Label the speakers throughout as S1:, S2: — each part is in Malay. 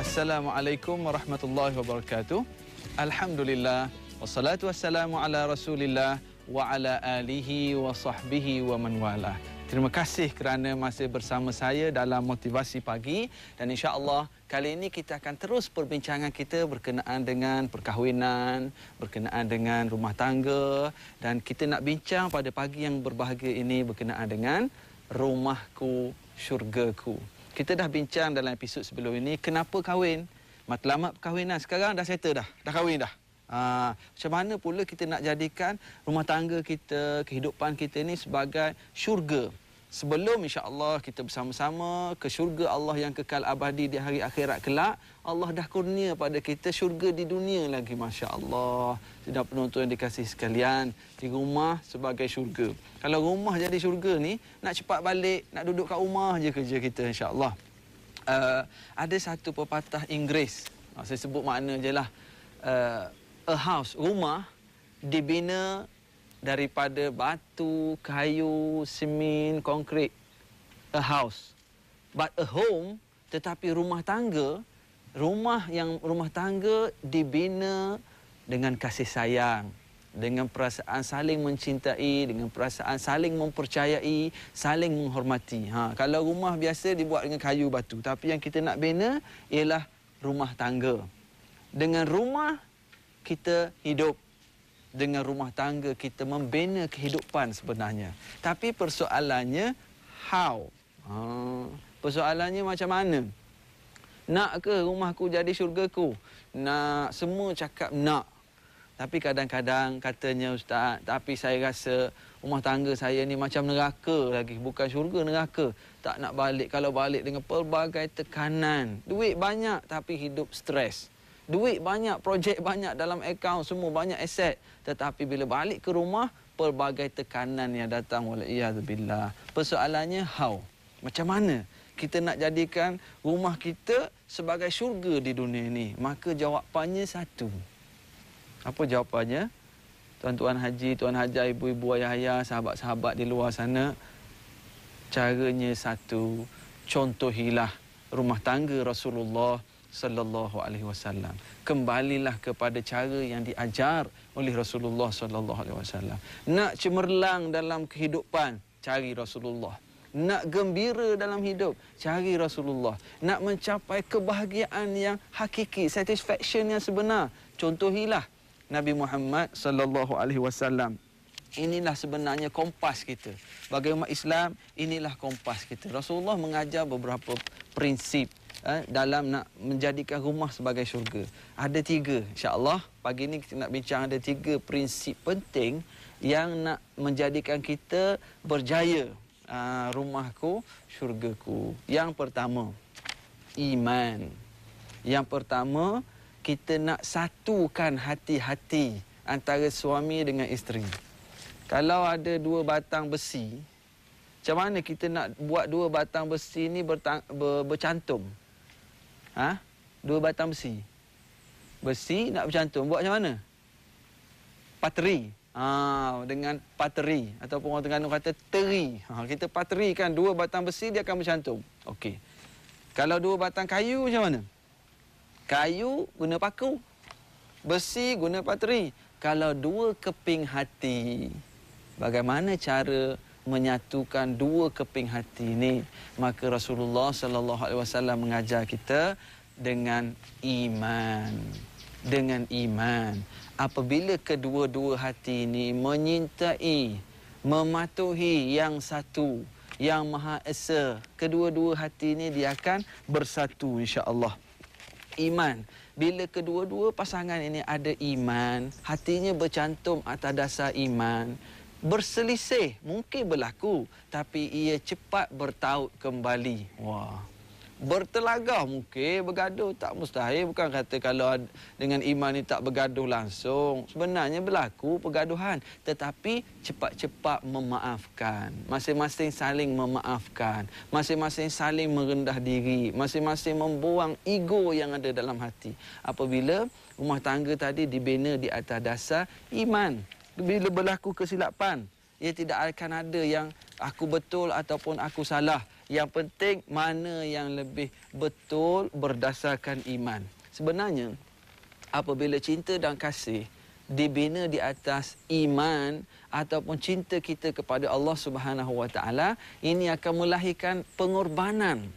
S1: Assalamualaikum warahmatullahi wabarakatuh. Alhamdulillah wassalatu wassalamu ala Rasulillah wa ala alihi wa sahbihi wa man walah. Terima kasih kerana masih bersama saya dalam Motivasi Pagi, dan insya-Allah kali ini kita akan terus perbincangan kita berkenaan dengan perkahwinan, berkenaan dengan rumah tangga, dan kita nak bincang pada pagi yang berbahagia ini berkenaan dengan rumahku, syurgaku. Kita dah bincang dalam episod sebelum ini kenapa kahwin, matlamat perkahwinan. Sekarang dah settle dah kahwin dah. Macam mana pula kita nak jadikan rumah tangga kita, kehidupan kita ni sebagai syurga. Sebelum insya-Allah kita bersama-sama ke syurga Allah yang kekal abadi di hari akhirat kelak, Allah dah kurnia pada kita syurga di dunia lagi, masya-Allah. Tidak penonton yang dikasihi sekalian, di rumah sebagai syurga. Kalau rumah jadi syurga ni, nak cepat balik, nak duduk kat rumah je kerja kita insya-Allah. Ada satu pepatah Inggeris, saya sebut makna je lah. A house, rumah dibina daripada batu, kayu, semen, konkrit. A house. But a home, tetapi rumah tangga, rumah tangga dibina dengan kasih sayang, dengan perasaan saling mencintai, dengan perasaan saling mempercayai, saling menghormati. Kalau rumah biasa dibuat dengan kayu, batu, tapi yang kita nak bina ialah rumah tangga. Dengan rumah kita hidup, dengan rumah tangga kita membina kehidupan sebenarnya. Tapi persoalannya how? Persoalannya macam mana? Nak ke rumahku jadi syurgaku? Nak, semua cakap nak. Tapi kadang-kadang katanya ustaz, tapi saya rasa rumah tangga saya ni macam neraka lagi, bukan syurga, neraka. Tak nak balik, kalau balik dengan pelbagai tekanan. Duit banyak tapi hidup stres. Duit banyak, projek banyak dalam akaun, semua banyak aset. Tetapi bila balik ke rumah, pelbagai tekanan yang datang. Wala'iyadzubillah. Persoalannya how? Macam mana kita nak jadikan rumah kita sebagai syurga di dunia ini? Maka jawapannya satu. Apa jawapannya? Tuan-tuan haji, tuan haji, ibu-ibu, ayah-ayah, sahabat-sahabat di luar sana. Caranya satu. Contohilah rumah tangga Rasulullah sallallahu alaihi wasallam. Kembalilah kepada cara yang diajar oleh Rasulullah sallallahu alaihi wasallam. Nak cemerlang dalam kehidupan, cari Rasulullah. Nak gembira dalam hidup, cari Rasulullah. Nak mencapai kebahagiaan yang hakiki, satisfaction yang sebenar, contohilah Nabi Muhammad sallallahu alaihi wasallam. Inilah sebenarnya kompas kita. Bagi umat Islam, inilah kompas kita. Rasulullah mengajar beberapa prinsip dalam nak menjadikan rumah sebagai syurga. Ada 3, insya-Allah. Pagi ini kita nak bincang ada 3 prinsip penting yang nak menjadikan kita berjaya. Rumahku, syurgaku. Yang pertama, iman. Yang pertama, kita nak satukan hati-hati antara suami dengan isteri. Kalau ada 2 batang besi, macam mana kita nak buat 2 batang besi ni bercantum? 2 batang besi. Besi nak bercantum. Buat macam mana? Pateri. Dengan pateri. Ataupun orang Terengganu kata teri. Kita paterikan 2 batang besi, dia akan bercantum. Okey. Kalau 2 batang kayu macam mana? Kayu guna paku. Besi guna pateri. Kalau 2 keping hati, bagaimana cara menyatukan 2 keping hati ini? Maka Rasulullah sallallahu alaihi wasallam mengajar kita dengan iman. Dengan iman. Apabila kedua-dua hati ini menyintai, mematuhi yang satu, yang Maha Esa, kedua-dua hati ini dia akan bersatu insya-Allah. Iman. Bila kedua-dua pasangan ini ada iman, hatinya bercantum atas dasar iman, berselisih mungkin berlaku, tapi ia cepat bertaut kembali. Bertelagah mungkin, bergaduh tak mustahil. Bukan kata kalau dengan iman ni tak bergaduh langsung. Sebenarnya berlaku pergaduhan, tetapi cepat-cepat memaafkan. Masing-masing saling memaafkan. Masing-masing saling merendah diri. Masing-masing membuang ego yang ada dalam hati. Apabila rumah tangga tadi dibina di atas dasar iman. Bila berlaku kesilapan, ia tidak akan ada yang aku betul ataupun aku salah. Yang penting mana yang lebih betul berdasarkan iman. Sebenarnya apabila cinta dan kasih dibina di atas iman ataupun cinta kita kepada Allah Subhanahu Wa Taala, ini akan melahirkan pengorbanan.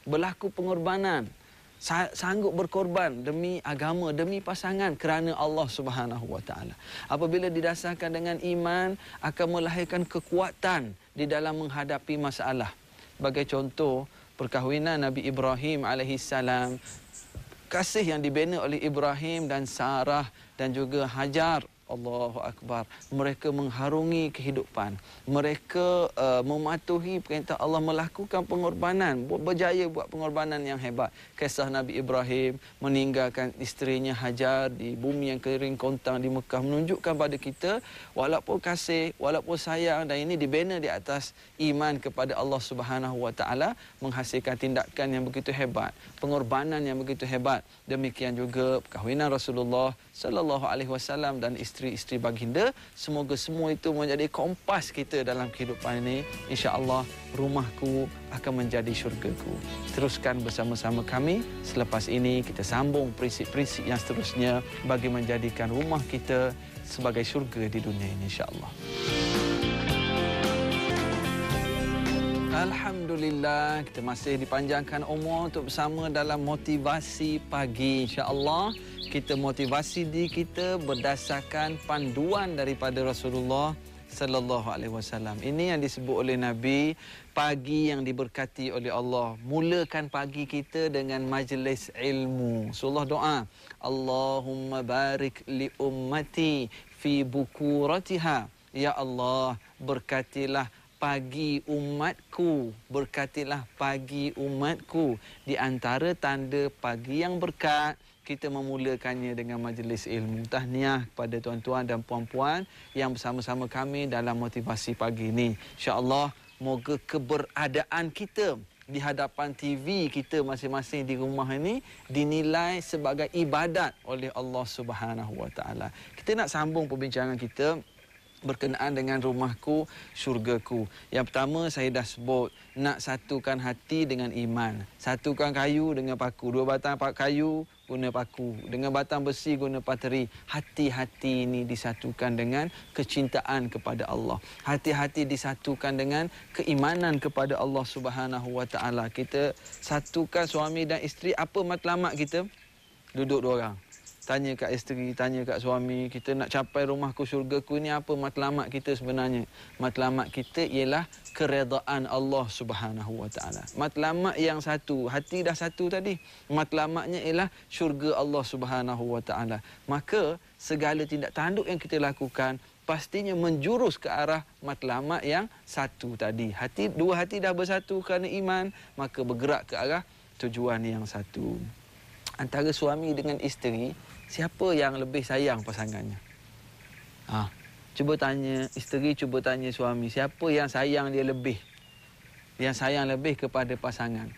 S1: Berlaku pengorbanan. Sanggup berkorban demi agama, demi pasangan kerana Allah Subhanahu Wa Taala. Apabila didasarkan dengan iman, akan melahirkan kekuatan di dalam menghadapi masalah. Sebagai contoh, perkahwinan Nabi Ibrahim alaihissalam, kasih yang dibina oleh Ibrahim dan Sarah dan juga Hajar. Allahu Akbar. Mereka mengharungi kehidupan. Mereka mematuhi perintah Allah, melakukan pengorbanan, berjaya buat pengorbanan yang hebat. Kisah Nabi Ibrahim meninggalkan isterinya Hajar di bumi yang kering kontang di Mekah menunjukkan pada kita walaupun kasih, walaupun sayang, dan ini dibina di atas iman kepada Allah Subhanahu Wa Taala, menghasilkan tindakan yang begitu hebat, pengorbanan yang begitu hebat. Demikian juga perkahwinan Rasulullah sallallahu alaihi wasallam dan isteri-isteri baginda. Semoga semua itu menjadi kompas kita dalam kehidupan ini. Insya-Allah rumahku akan menjadi syurgaku. Teruskan bersama-sama kami. Selepas ini kita sambung prinsip-prinsip yang seterusnya bagi menjadikan rumah kita sebagai syurga di dunia ini, insya-Allah. Alhamdulillah, kita masih dipanjangkan umur untuk bersama dalam motivasi pagi, insya-Allah. Kita motivasi diri kita berdasarkan panduan daripada Rasulullah sallallahu alaihi wasallam. Ini yang disebut oleh Nabi pagi yang diberkati oleh Allah. Mulakan pagi kita dengan majlis ilmu. Rasulullah doa, Allahumma barik li ummati fi bukuratiha. Ya Allah, berkatilah pagi umatku, berkatilah pagi umatku. Di antara tanda pagi yang berkat, kita memulakannya dengan majlis ilmu. Tahniah kepada tuan-tuan dan puan-puan yang bersama-sama kami dalam motivasi pagi ini. InsyaAllah, moga keberadaan kita di hadapan TV kita masing-masing di rumah ini dinilai sebagai ibadat oleh Allah Subhanahu Wa Taala. Kita nak sambung perbincangan kita berkenaan dengan rumahku, syurgaku. Yang pertama saya dah sebut, nak satukan hati dengan iman. Satukan kayu dengan paku. Dua batang kayu guna paku. Dengan batang besi guna pateri. Hati-hati ini disatukan dengan kecintaan kepada Allah. Hati-hati disatukan dengan keimanan kepada Allah Subhanahu Wa Taala. Kita satukan suami dan isteri. Apa matlamat kita? Duduk dua orang. Tanya kat isteri, tanya kat suami, kita nak capai rumahku, syurgaku, ini apa matlamat kita sebenarnya? Matlamat kita ialah keredaan Allah Subhanahu Wa Taala. Matlamat yang satu, hati dah satu tadi. Matlamatnya ialah syurga Allah Subhanahu Wa Taala. Maka segala tindak tanduk yang kita lakukan pastinya menjurus ke arah matlamat yang satu tadi. Dua hati dah bersatu kerana iman, maka bergerak ke arah tujuan yang satu. Antara suami dengan isteri, siapa yang lebih sayang pasangannya? Cuba tanya isteri, cuba tanya suami, siapa yang sayang dia lebih? Yang sayang lebih kepada pasangan.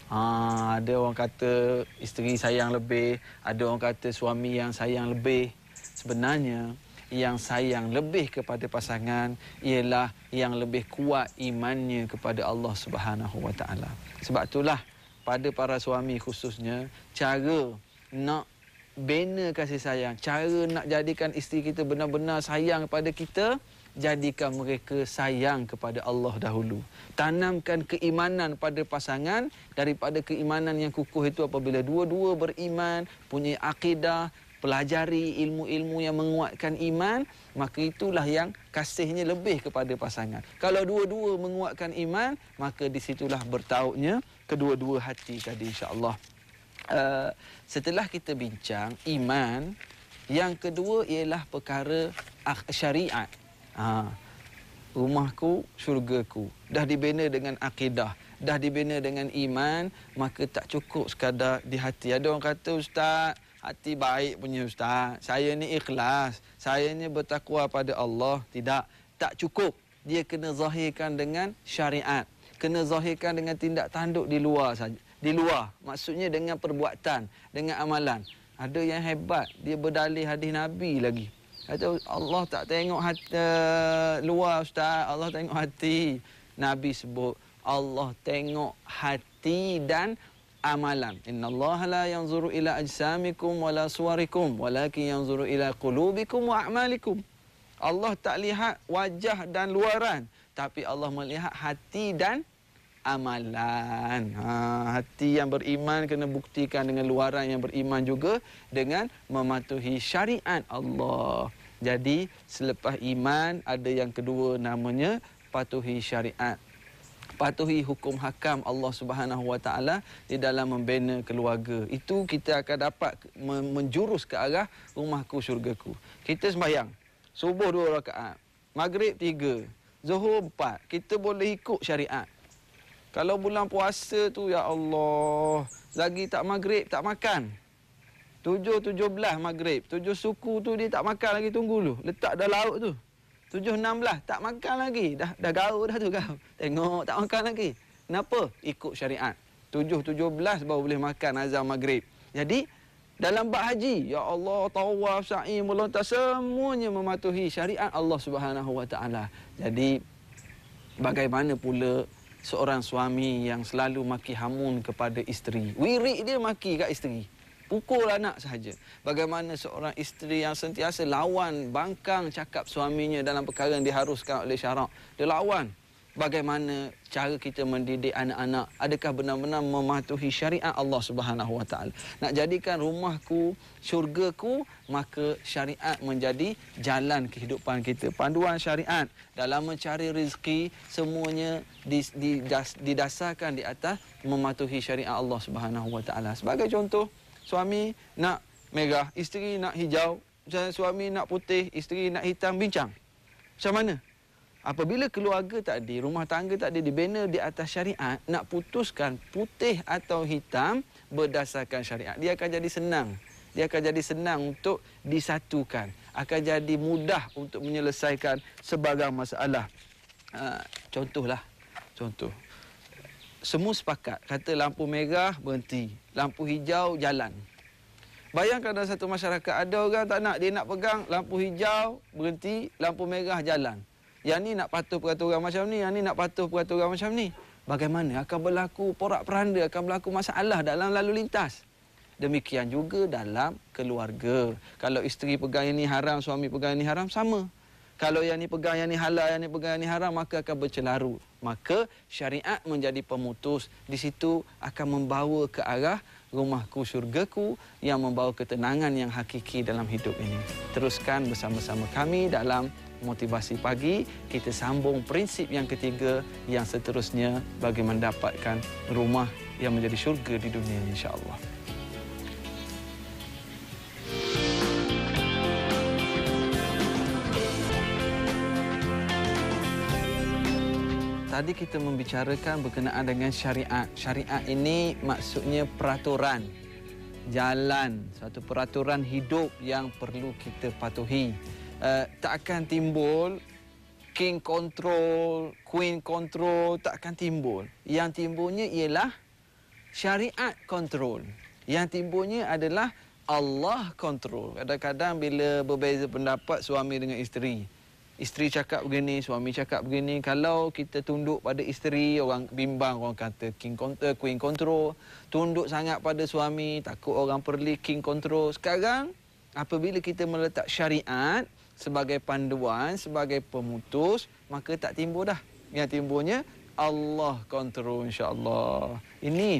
S1: Ada orang kata isteri sayang lebih, ada orang kata suami yang sayang lebih. Sebenarnya yang sayang lebih kepada pasangan ialah yang lebih kuat imannya kepada Allah Subhanahu Wa Taala. Sebab itulah pada para suami khususnya, cara nak bina kasih sayang, cara nak jadikan isteri kita benar-benar sayang kepada kita, jadikan mereka sayang kepada Allah dahulu. Tanamkan keimanan pada pasangan. Daripada keimanan yang kukuh itu, apabila dua-dua beriman, punya akidah, pelajari ilmu-ilmu yang menguatkan iman, maka itulah yang kasihnya lebih kepada pasangan. Kalau dua-dua menguatkan iman, maka disitulah bertautnya kedua-dua hati tadi, insya-Allah. Setelah kita bincang iman, yang kedua ialah perkara syariat. Rumahku, syurgaku. Dah dibina dengan akidah, dah dibina dengan iman, maka tak cukup sekadar di hati. Ada orang kata, Ustaz, hati baik punya Ustaz, saya ni ikhlas, saya ni bertakwa pada Allah. Tidak, tak cukup. Dia kena zahirkan dengan syariat, kena zahirkan dengan tindak tanduk di luar saja. Di luar, maksudnya dengan perbuatan, dengan amalan. Ada yang hebat, dia berdalih hadis Nabi lagi. Kata Allah tak tengok hati luar Ustaz, Allah tengok hati. Nabi sebut Allah tengok hati dan amalan. Innallaha la yanzuru ila ajsamikum wala suwarikum walakin yanzuru ila qulubikum wa a'malikum. Allah tak lihat wajah dan luaran, tapi Allah melihat hati dan amalan. Hati yang beriman kena buktikan dengan luaran yang beriman juga dengan mematuhi syariat Allah. Jadi selepas iman ada yang kedua namanya patuhi syariat. Patuhi hukum hakam Allah Subhanahu Wa Taala di dalam membina keluarga. Itu kita akan dapat menjurus ke arah rumahku syurgaku. Kita sembahyang. Subuh 2 rakaat, maghrib 3, zuhur 4. Kita boleh ikut syariat. Kalau bulan puasa tu ya Allah, lagi tak maghrib tak makan. 7.17 maghrib, 7 suku tu dia tak makan lagi, tunggu dulu. Letak dah lauk tu. 7.16 tak makan lagi. Dah gaul dah tu kau. Tengok tak makan lagi. Kenapa? Ikut syariat. 7.17 baru boleh makan azan maghrib. Jadi dalam bab haji, ya Allah, tawaf, sa'i, melontar, semuanya mematuhi syariat Allah Subhanahu Wa Taala. Jadi bagaimana pula seorang suami yang selalu maki hamun kepada isteri? Wirid dia maki kat isteri. Pukul anak sahaja. Bagaimana seorang isteri yang sentiasa lawan, bangkang cakap suaminya dalam perkara yang diharuskan oleh syarak. Dia lawan. Bagaimana cara kita mendidik anak-anak? Adakah benar-benar mematuhi syariat Allah Subhanahu Wa Taala? Nak jadikan rumahku syurgaku, maka syariat menjadi jalan kehidupan kita. Panduan syariat dalam mencari rezeki semuanya didasarkan di atas mematuhi syariat Allah Subhanahu Wa Taala. Sebagai contoh, suami nak merah, isteri nak hijau, suami nak putih, isteri nak hitam, bincang. Macam mana? Apabila keluarga tadi, rumah tangga tadi dibina di atas syariat, nak putuskan putih atau hitam berdasarkan syariat, dia akan jadi senang. Dia akan jadi senang untuk disatukan. Akan jadi mudah untuk menyelesaikan sebarang masalah. Contohlah. Contoh. Semua sepakat. Kata lampu merah, berhenti. Lampu hijau, jalan. Bayangkan dalam satu masyarakat, ada orang tak nak, dia nak pegang lampu hijau, berhenti, lampu merah, jalan. Yang ni nak patuh peraturan macam ni, yang ni nak patuh peraturan macam ni. Bagaimana? Akan berlaku porak-peranda, akan berlaku masalah dalam lalu lintas. Demikian juga dalam keluarga. Kalau isteri pegang yang ni haram, suami pegang yang ni haram, sama. Kalau yang ni pegang yang ni halal, yang ni pegang yang ni haram, maka akan bercelarut. Maka syariat menjadi pemutus. Di situ akan membawa ke arah rumahku syurgaku yang membawa ketenangan yang hakiki dalam hidup ini. Teruskan bersama-sama kami dalam Motivasi Pagi. Kita sambung prinsip yang ketiga yang seterusnya bagi mendapatkan rumah yang menjadi syurga di dunia, insya-Allah. Tadi kita membicarakan berkenaan dengan syariat. Syariat ini maksudnya peraturan, jalan, satu peraturan hidup yang perlu kita patuhi. Tak akan timbul king control, queen control, tak akan timbul. Yang timbulnya ialah syariat control. Yang timbulnya adalah Allah control. Kadang-kadang bila berbeza pendapat suami dengan isteri, isteri cakap begini, suami cakap begini, kalau kita tunduk pada isteri, orang bimbang, orang kata queen control. Tunduk sangat pada suami, takut orang perli king control. Sekarang apabila kita meletak syariat sebagai panduan, sebagai pemutus, maka tak timbul dah. Yang timbulnya Allah kontrol, insya-Allah. Ini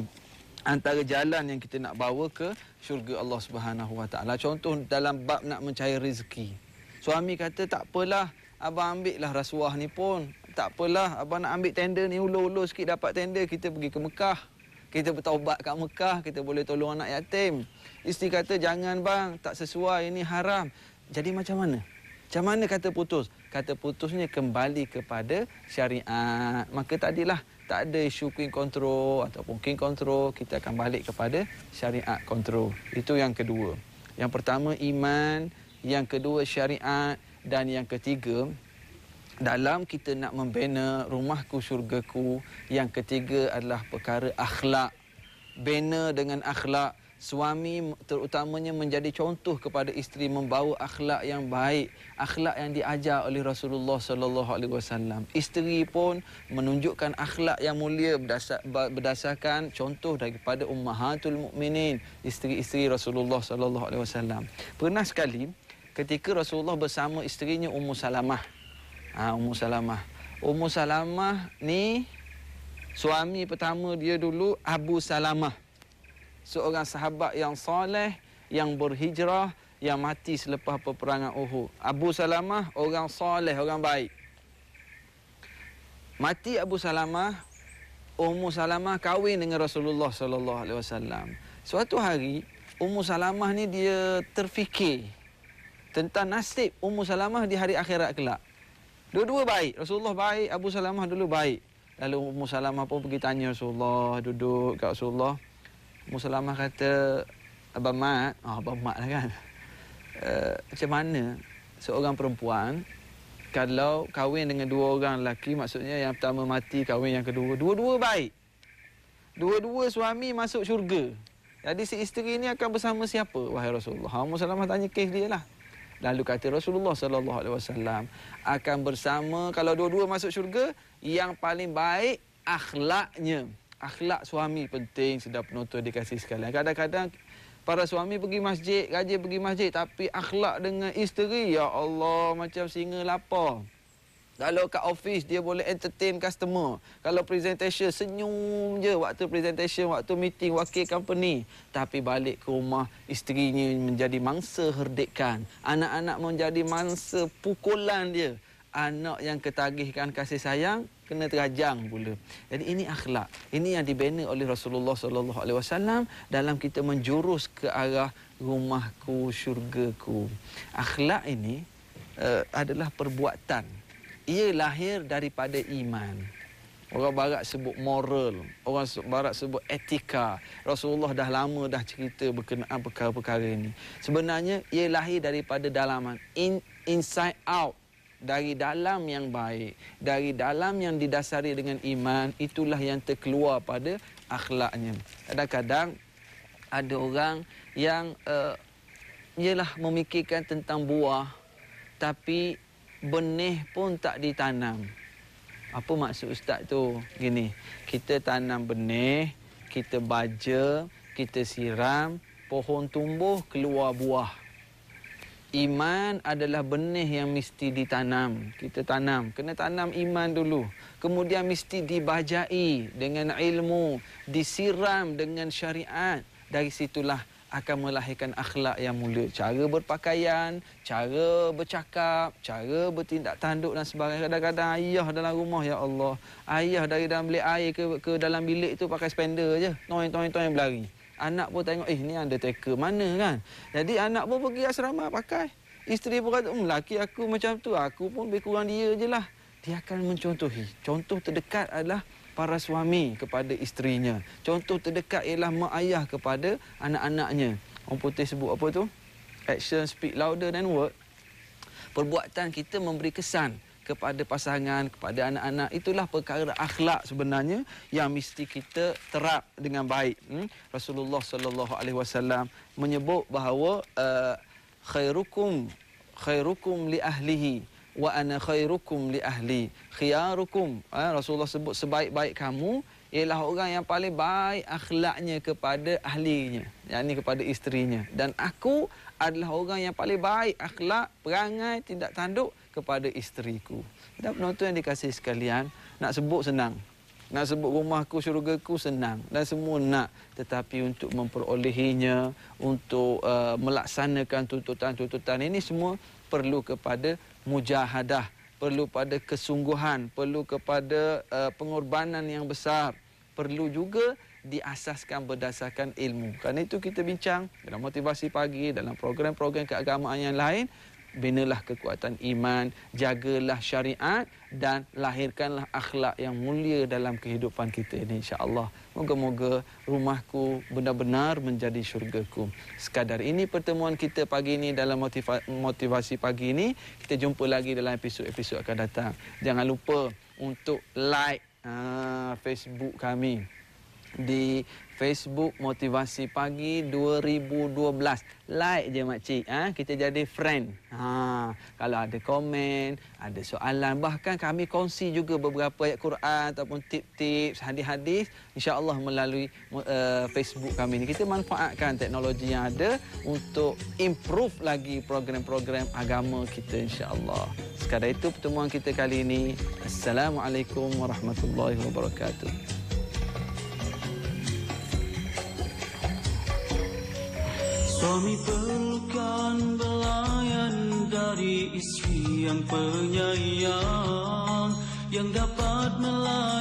S1: antara jalan yang kita nak bawa ke syurga Allah Subhanahu Wa Taala. Contoh dalam bab nak mencari rezeki. Suami kata tak apalah, abang ambillah rasuah ni pun. Tak apalah, abang nak ambil tender ni ulur-ulur sikit dapat tender, kita pergi ke Mekah. Kita bertaubat kat Mekah, kita boleh tolong anak yatim. Isteri kata jangan bang, tak sesuai, ini haram. Jadi macam mana? Macam mana kata putus? Kata putusnya kembali kepada syariat. Maka tadilah tak ada isu queen control ataupun king control. Kita akan balik kepada syariat control. Itu yang kedua. Yang pertama iman, yang kedua syariat, dan yang ketiga dalam kita nak membina rumahku syurgaku, yang ketiga adalah perkara akhlak. Bina dengan akhlak. suami terutamanya menjadi contoh kepada isteri, membawa akhlak yang baik, akhlak yang diajar oleh Rasulullah sallallahu alaihi wasallam. Isteri pun menunjukkan akhlak yang mulia berdasarkan contoh daripada ummahatul mukminin, isteri-isteri Rasulullah sallallahu alaihi wasallam. Pernah sekali ketika Rasulullah bersama isterinya Ummu Salamah. Ummu Salamah ni suami pertama dia dulu Abu Salamah, seorang sahabat yang soleh, yang berhijrah, yang mati selepas peperangan Uhud. Abu Salamah orang soleh, orang baik. Mati Abu Salamah, Ummu Salamah kahwin dengan Rasulullah sallallahu alaihi wasallam. Suatu hari Ummu Salamah ni dia terfikir tentang nasib Ummu Salamah di hari akhirat kelak. Dua-dua baik, Rasulullah baik, Abu Salamah dulu baik. Lalu Ummu Salamah pun pergi tanya Rasulullah, duduk kat Rasulullah. Ummu Salamah kata, Abang Mat lah kan. Macam mana seorang perempuan kalau kahwin dengan dua orang lelaki, maksudnya yang pertama mati, kahwin yang kedua, dua-dua baik. Dua-dua suami masuk syurga. Jadi si isteri ni akan bersama siapa, wahai Rasulullah? Ummu Salamah tanya kes dia lah. Lalu kata Rasulullah sallallahu alaihi wasallam, akan bersama, kalau dua-dua masuk syurga, yang paling baik akhlaknya. Akhlak suami penting, sedar penonton dikasih sekalian. Kadang-kadang para suami pergi masjid, rajin pergi masjid, tapi akhlak dengan isteri, ya Allah, macam singa lapar. Kalau kat office dia boleh entertain customer. Kalau presentation senyum je waktu presentation, waktu meeting wakil company. Tapi balik ke rumah isterinya menjadi mangsa herdikan. Anak-anak menjadi mangsa pukulan dia. Anak yang ketagihkan kasih sayang kena terajang pula. Jadi ini akhlak. Ini yang dibina oleh Rasulullah sallallahu alaihi wasallam dalam kita menjurus ke arah rumahku syurgaku. Akhlak ini adalah perbuatan. Ia lahir daripada iman. Orang barat sebut moral, orang barat sebut etika. Rasulullah dah lama dah cerita berkenaan perkara-perkara ini. Sebenarnya ia lahir daripada dalaman, inside out, dari dalam yang baik, dari dalam yang didasari dengan iman, itulah yang terkeluar pada akhlaknya. Kadang-kadang ada orang yang ialah memikirkan tentang buah, tapi benih pun tak ditanam. Apa maksud ustaz tu? Gini, kita tanam benih, kita baja, kita siram, pohon tumbuh, keluar buah. Iman adalah benih yang mesti ditanam. Kita tanam, kena tanam iman dulu. Kemudian mesti dibajai dengan ilmu, disiram dengan syariat. Dari situlah akan melahirkan akhlak yang mulia. Cara berpakaian, cara bercakap, cara bertindak tanduk dan sebagainya. Kadang-kadang ayah dalam rumah, ya Allah, ayah dari dalam bilik air ke dalam bilik tu pakai spender je. Toing-toing berlari. Anak pun tengok, ni undertaker mana kan. Jadi anak pun pergi asrama pakai. Isteri pun kata, laki aku macam tu, aku pun lebih kurang dia je lah. Dia akan mencontohi. Contoh terdekat adalah para suami kepada isterinya. Contoh terdekat ialah mak ayah kepada anak-anaknya. Orang putih sebut apa tu? Action speak louder than word. Perbuatan kita memberi kesan kepada pasangan, kepada anak-anak. Itulah perkara akhlak sebenarnya yang mesti kita terap dengan baik. Rasulullah sallallahu alaihi wasallam menyebut bahawa khairukum li ahlihi wa ana khairukum li ahli. Khiyarukum, Rasulullah sebut sebaik-baik kamu ialah orang yang paling baik akhlaknya kepada ahlinya, yakni kepada isterinya, dan aku adalah orang yang paling baik akhlak, perangai, tindak tanduk kepada isteriku. Dan penonton yang dikasihi sekalian, nak sebut senang. Nak sebut rumahku syurgaku senang dan semua nak, tetapi untuk memperolehinya, untuk melaksanakan tuntutan-tuntutan ini semua perlu kepada mujahadah, perlu pada kesungguhan, perlu kepada pengorbanan yang besar, perlu juga diasaskan berdasarkan ilmu. Kerana itu kita bincang dalam motivasi pagi, dalam program-program keagamaan yang lain, binalah kekuatan iman, jagalah syariat dan lahirkanlah akhlak yang mulia dalam kehidupan kita ini, insya-Allah. Moga-moga rumahku benar-benar menjadi syurgaku. Sekadar ini pertemuan kita pagi ini dalam motivasi pagi ini. Kita jumpa lagi dalam episod-episod akan datang. Jangan lupa untuk like Facebook kami. di Facebook Motivasi Pagi 2012. Like je makcik, kita jadi friend. Kalau ada komen, ada soalan, bahkan kami kongsi juga beberapa ayat Quran ataupun tips-tips, hadis-hadis, insya-Allah melalui Facebook kami ni. Kita manfaatkan teknologi yang ada untuk improve lagi program-program agama kita, insya-Allah. Sekadar itu pertemuan kita kali ini. Assalamualaikum warahmatullahi wabarakatuh.
S2: Suami perlukan belayan dari istri yang penyayang, yang dapat melayani